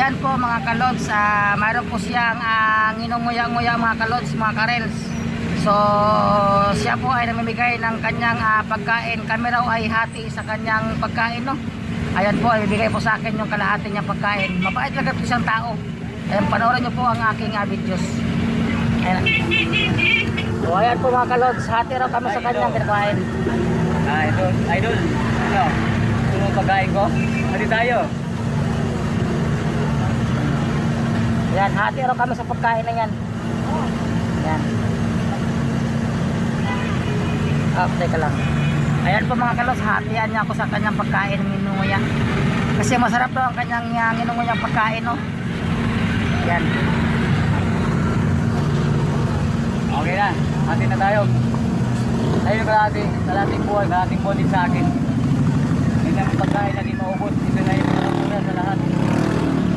ayan po mga kalods, mayroon po siyang nginunguya-nguya mga kalods, mga karels. So siya po ay namimigay ng kanyang pagkain. Kami raw ay hati sa kanyang pagkain, no. Ayan po, ibigay po sa akin yung kalahati niyang pagkain. Mabait talaga po siyang tao. Ayan, panoorin niyo po ang aking videos. Ayan. So ayan po mga kalods, hati raw kami sa kanyang pagkain. Idol. Ano? Gusto mo pagkain ko? Hati tayo. Ayan, hati raw kami sa pagkain na yan. Ayan. Teka lang. Ayan po mga kalos, hatian niya ako sa kanyang pagkain ng nginunguya. Kasi masarap daw ang kanyang nginunguyang pagkain, no? Ayan. Okay na. Hati na tayo. Ayun yung kalating buhay, kalating bonding sa akin. Hindi na pagkain na di maubos. Ito na yung muna sa lahat.